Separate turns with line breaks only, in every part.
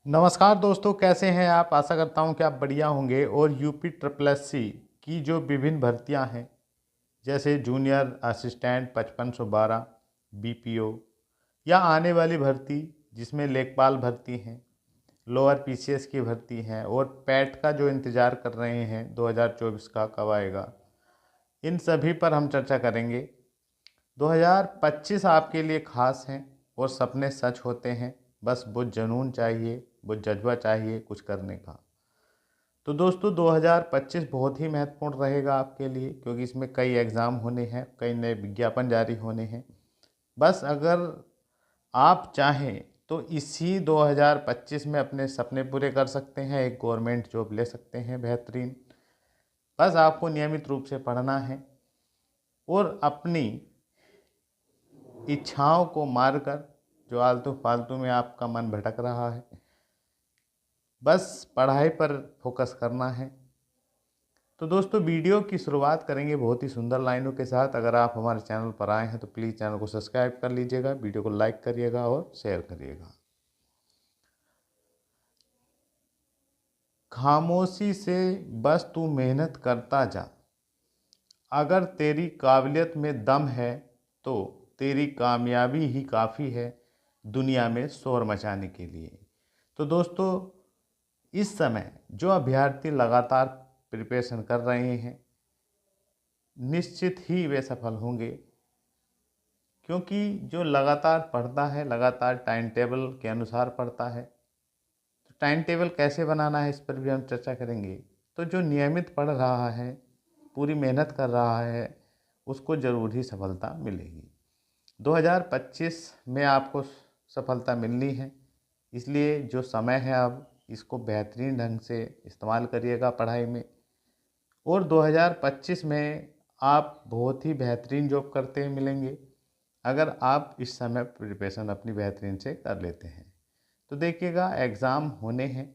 नमस्कार दोस्तों, कैसे हैं आप। आशा करता हूं कि आप बढ़िया होंगे। और यूपी ट्रिपल एस सी की जो विभिन्न भर्तियां हैं, जैसे जूनियर असिस्टेंट 5512 बीपीओ, या आने वाली भर्ती जिसमें लेखपाल भर्ती हैं, लोअर पीसीएस की भर्ती हैं, और पैट का जो इंतज़ार कर रहे हैं 2024 का कब आएगा, इन सभी पर हम चर्चा करेंगे। 2025 आपके लिए खास हैं और सपने सच होते हैं। बस वो जुनून चाहिए, वो जज्बा चाहिए कुछ करने का। तो दोस्तों, 2025 बहुत ही महत्वपूर्ण रहेगा आपके लिए, क्योंकि इसमें कई एग्ज़ाम होने हैं, कई नए विज्ञापन जारी होने हैं। बस अगर आप चाहें तो इसी 2025 में अपने सपने पूरे कर सकते हैं, एक गवर्नमेंट जॉब ले सकते हैं बेहतरीन। बस आपको नियमित रूप से पढ़ना है और अपनी इच्छाओं को मारकर, जो आलतू फालतू में आपका मन भटक रहा है, बस पढ़ाई पर फोकस करना है। तो दोस्तों, वीडियो की शुरुआत करेंगे बहुत ही सुंदर लाइनों के साथ। अगर आप हमारे चैनल पर आए हैं तो प्लीज़ चैनल को सब्सक्राइब कर लीजिएगा, वीडियो को लाइक करिएगा और शेयर करिएगा। खामोशी से बस तू मेहनत करता जा। अगर तेरी काबिलियत में दम है तो तेरी कामयाबी ही काफ़ी है दुनिया में शोर मचाने के लिए। तो दोस्तों, इस समय जो अभ्यर्थी लगातार प्रिपरेशन कर रहे हैं, निश्चित ही वे सफल होंगे, क्योंकि जो लगातार पढ़ता है, लगातार टाइम टेबल के अनुसार पढ़ता है। तो टाइम टेबल कैसे बनाना है, इस पर भी हम चर्चा करेंगे। तो जो नियमित पढ़ रहा है, पूरी मेहनत कर रहा है, उसको ज़रूर ही सफलता मिलेगी। 2025 में आपको सफलता मिलनी है, इसलिए जो समय है अब इसको बेहतरीन ढंग से इस्तेमाल करिएगा पढ़ाई में। और 2025 में आप बहुत ही बेहतरीन जॉब करते हुए मिलेंगे, अगर आप इस समय प्रिपरेशन अपनी बेहतरीन से कर लेते हैं। तो देखिएगा, एग्ज़ाम होने हैं,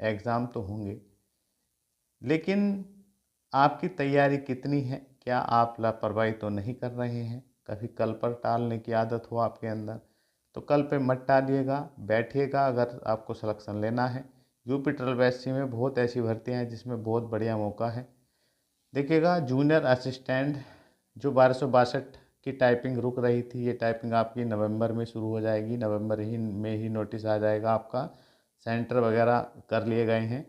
एग्ज़ाम तो होंगे, लेकिन आपकी तैयारी कितनी है? क्या आप लापरवाही तो नहीं कर रहे हैं? कभी कल पर टालने की आदत हो आपके अंदर, तो कल पे मत टालिएगा, बैठिएगा। अगर आपको सिलेक्शन लेना है, यूपी ट्रिपल एस सी में बहुत ऐसी भर्तियां हैं जिसमें बहुत बढ़िया मौका है। देखिएगा, जूनियर असिस्टेंट जो 1262 की टाइपिंग रुक रही थी, ये टाइपिंग आपकी नवंबर में शुरू हो जाएगी। नवंबर ही में ही नोटिस आ जाएगा, आपका सेंटर वगैरह कर लिए गए हैं।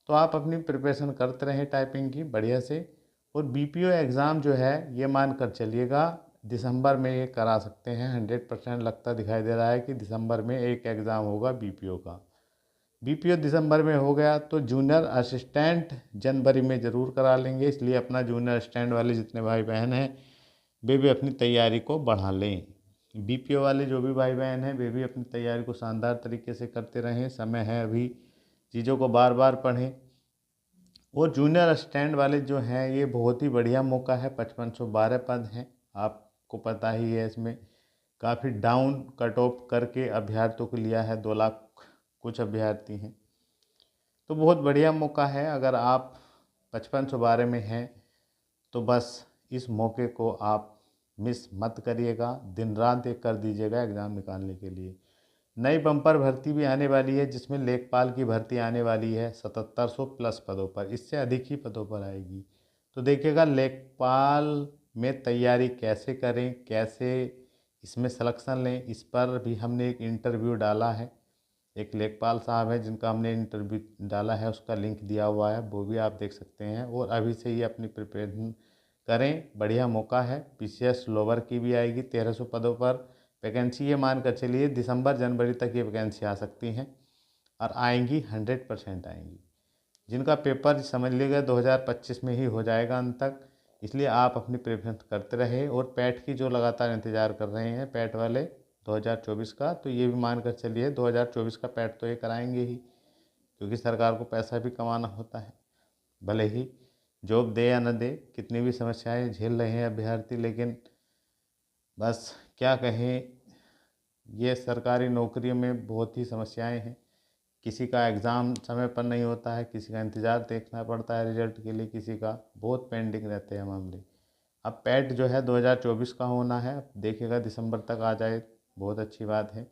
तो आप अपनी प्रिपरेशन करते रहें टाइपिंग की बढ़िया से। और बीपीओ एग्ज़ाम जो है, ये मान कर चलिएगा दिसंबर में ये करा सकते हैं। 100% लगता दिखाई दे रहा है कि दिसंबर में एक एग्ज़ाम होगा बीपीओ का। बीपीओ दिसंबर में हो गया तो जूनियर असिस्टेंट जनवरी में ज़रूर करा लेंगे। इसलिए अपना जूनियर असिस्टेंट वाले जितने भाई बहन हैं, वे भी अपनी तैयारी को बढ़ा लें। बीपीओ वाले जो भी भाई बहन हैं, वे भी अपनी तैयारी को शानदार तरीके से करते रहें। समय है अभी, चीज़ों को बार बार पढ़ें। और जूनियर असिस्टेंट वाले जो हैं, ये बहुत ही बढ़िया मौका है। 5512 पद हैं, आपको पता ही है। इसमें काफ़ी डाउन कट ऑफ करके अभ्यर्थियों को लिया है, 2 लाख कुछ अभ्यर्थी हैं। तो बहुत बढ़िया मौका है। अगर आप 5512 में हैं तो बस इस मौके को आप मिस मत करिएगा, दिन रात एक कर दीजिएगा एग्ज़ाम निकालने के लिए। नई बम्पर भर्ती भी आने वाली है, जिसमें लेखपाल की भर्ती आने वाली है 7700 प्लस पदों पर, इससे अधिक ही पदों पर आएगी। तो देखिएगा, लेखपाल में तैयारी कैसे करें, कैसे इसमें सिलेक्शन लें, इस पर भी हमने एक इंटरव्यू डाला है। एक लेखपाल साहब हैं जिनका हमने इंटरव्यू डाला है, उसका लिंक दिया हुआ है, वो भी आप देख सकते हैं। और अभी से ही अपनी प्रिपरेशन करें, बढ़िया मौका है। पीसीएस लोअर की भी आएगी 1300 पदों पर वैकेंसी। ये मान कर चलिए दिसंबर जनवरी तक ये वैकेंसी आ सकती हैं, और आएंगी, 100% आएंगी। जिनका पेपर समझ लीजिएगा 2025 में ही हो जाएगा अंत तक। इसलिए आप अपनी प्रिपरेशन करते रहे। और पैट की जो लगातार इंतज़ार कर रहे हैं, पैट वाले 2024 का, तो ये भी मान कर चलिए 2024 का पैट तो ये कराएंगे ही, क्योंकि सरकार को पैसा भी कमाना होता है। भले ही जॉब दे या न दे, कितनी भी समस्याएं झेल रहे हैं अभ्यर्थी, लेकिन बस क्या कहें, ये सरकारी नौकरियों में बहुत ही समस्याएं हैं। किसी का एग्ज़ाम समय पर नहीं होता है, किसी का इंतज़ार देखना पड़ता है रिजल्ट के लिए, किसी का बहुत पेंडिंग रहते हैं मामले। अब पैट जो है 2024 का होना है, अब देखिएगा दिसंबर तक आ जाए, बहुत अच्छी बात है।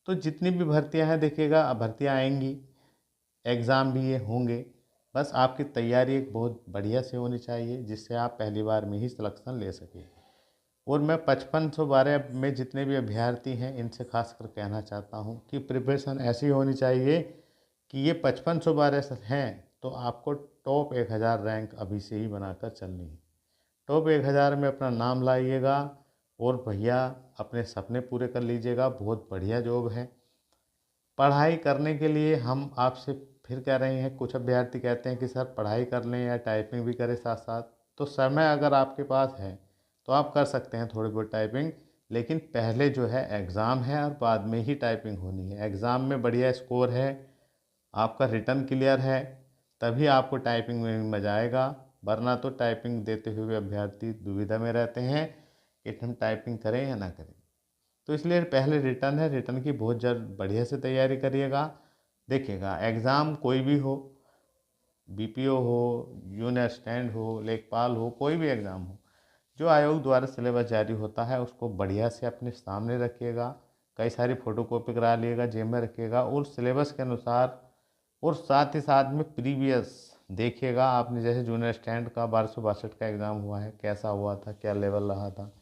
तो जितनी भी भर्तियां हैं देखिएगा, अब भर्तियां आएंगी, एग्ज़ाम भी ये होंगे। बस आपकी तैयारी एक बहुत बढ़िया से होनी चाहिए जिससे आप पहली बार में ही सिलेक्शन ले सकें। और मैं 5512 में जितने भी अभ्यर्थी हैं इनसे खासकर कहना चाहता हूँ कि प्रिपरेशन ऐसी होनी चाहिए कि ये 5512 हैं तो आपको टॉप 1000 रैंक अभी से ही बनाकर चलनी है। टॉप 1000 में अपना नाम लाइएगा और भैया अपने सपने पूरे कर लीजिएगा। बहुत बढ़िया जॉब है। पढ़ाई करने के लिए हम आपसे फिर कह रहे हैं, कुछ अभ्यर्थी कहते हैं कि सर पढ़ाई कर लें या टाइपिंग भी करें साथ साथ। तो समय अगर आपके पास है तो आप कर सकते हैं थोड़ी बहुत टाइपिंग, लेकिन पहले जो है एग्ज़ाम है और बाद में ही टाइपिंग होनी है। एग्ज़ाम में बढ़िया स्कोर है, आपका रिटर्न क्लियर है, तभी आपको टाइपिंग में भी मज़ा आएगा। वरना तो टाइपिंग देते हुए अभ्यर्थी दुविधा में रहते हैं कि हम टाइपिंग करें या ना करें। तो इसलिए पहले रिटर्न है, रिटर्न की बहुत बढ़िया से तैयारी करिएगा। देखिएगा एग्ज़ाम कोई भी हो, बीपीओ हो, यूनियर स्टैंड हो, लेखपाल हो, कोई भी एग्ज़ाम हो, जो आयोग द्वारा सिलेबस जारी होता है उसको बढ़िया से अपने सामने रखिएगा। कई सारी फ़ोटोकॉपी करा लिएगा, जेब में रखिएगा और सिलेबस के अनुसार, और साथ ही साथ में प्रीवियस देखिएगा। आपने जैसे जूनियर स्टैंड का 1262 का एग्ज़ाम हुआ है, कैसा हुआ था, क्या लेवल रहा था,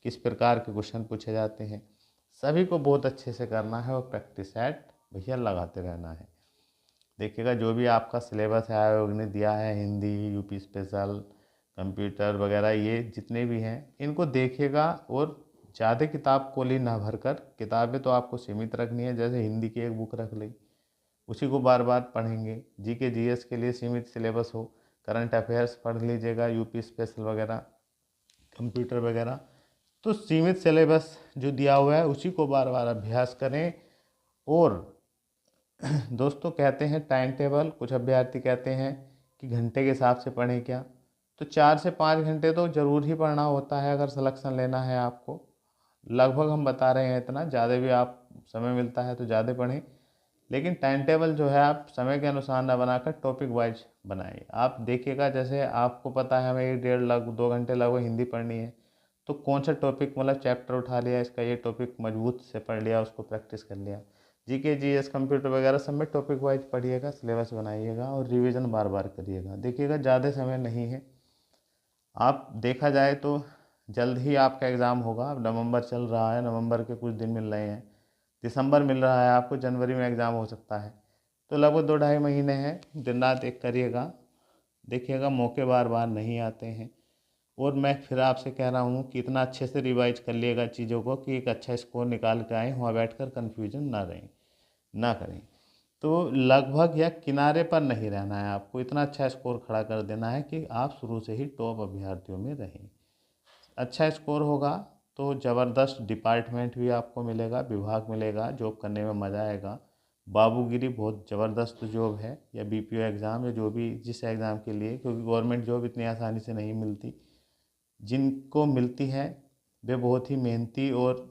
किस प्रकार के क्वेश्चन पूछे जाते हैं, सभी को बहुत अच्छे से करना है और प्रैक्टिस सेट भैया लगाते रहना है। देखिएगा जो भी आपका सिलेबस है आयोग ने दिया है, हिंदी, यूपी स्पेशल, कंप्यूटर वगैरह, ये जितने भी हैं इनको देखिएगा। और ज़्यादा किताब कोली ना भरकर, किताबें तो आपको सीमित रखनी है। जैसे हिंदी की एक बुक रख ली, उसी को बार बार पढ़ेंगे। जीके जीएस के लिए सीमित सिलेबस हो, करंट अफेयर्स पढ़ लीजिएगा, यूपी स्पेशल वगैरह, कंप्यूटर वगैरह। तो सीमित सिलेबस जो दिया हुआ है उसी को बार बार अभ्यास करें। और दोस्तों कहते हैं टाइम टेबल, कुछ अभ्यर्थी कहते हैं कि घंटे के हिसाब से पढ़ें क्या, तो 4 से 5 घंटे तो ज़रूर ही पढ़ना होता है अगर सिलेक्शन लेना है आपको। लगभग हम बता रहे हैं इतना, ज़्यादा भी आप समय मिलता है तो ज़्यादा पढ़ें, लेकिन टाइम टेबल जो है आप समय के अनुसार ना बनाकर टॉपिक वाइज बनाइए। आप देखिएगा जैसे आपको पता है हमें 1 डेढ़ 2 घंटे लगभग हिंदी पढ़नी है, तो कौन सा टॉपिक मतलब चैप्टर उठा लिया, इसका ये टॉपिक मजबूत से पढ़ लिया, उसको प्रैक्टिस कर लिया। जीके जीएस कंप्यूटर वगैरह सब में टॉपिक वाइज पढ़िएगा, सिलेबस बनाइएगा और रिवीजन बार बार करिएगा। देखिएगा ज़्यादा समय नहीं है, आप देखा जाए तो जल्द ही आपका एग्ज़ाम होगा। अब नवंबर चल रहा है, नवंबर के कुछ दिन मिल रहे हैं, दिसंबर मिल रहा है आपको, जनवरी में एग्ज़ाम हो सकता है। तो लगभग 2 ढाई महीने हैं, दिन रात एक करिएगा। देखिएगा मौके बार बार नहीं आते हैं। और मैं फिर आपसे कह रहा हूँ कि इतना अच्छे से रिवाइज कर लिएगा चीज़ों को कि एक अच्छा स्कोर निकाल के आएँ, वहाँ बैठकर कन्फ्यूजन ना करें। तो लगभग या किनारे पर नहीं रहना है आपको, इतना अच्छा स्कोर खड़ा कर देना है कि आप शुरू से ही टॉप अभ्यर्थियों में रहें। अच्छा स्कोर होगा तो ज़बरदस्त डिपार्टमेंट भी आपको मिलेगा, विभाग मिलेगा, जॉब करने में मज़ा आएगा। बाबूगिरी बहुत ज़बरदस्त जॉब है, या बीपीओ एग्ज़ाम या जो भी जिस एग्ज़ाम के लिए, क्योंकि गवर्नमेंट जॉब इतनी आसानी से नहीं मिलती। जिनको मिलती है वे बहुत ही मेहनती और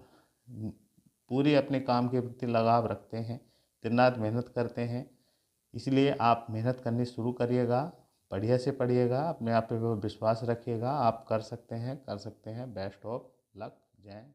पूरी अपने काम के प्रति लगाव रखते हैं, दिन रात मेहनत करते हैं। इसलिए आप मेहनत करनी शुरू करिएगा, बढ़िया से पढ़िएगा, अपने आप पे विश्वास रखिएगा। आप कर सकते हैं, कर सकते हैं। Best of luck. जय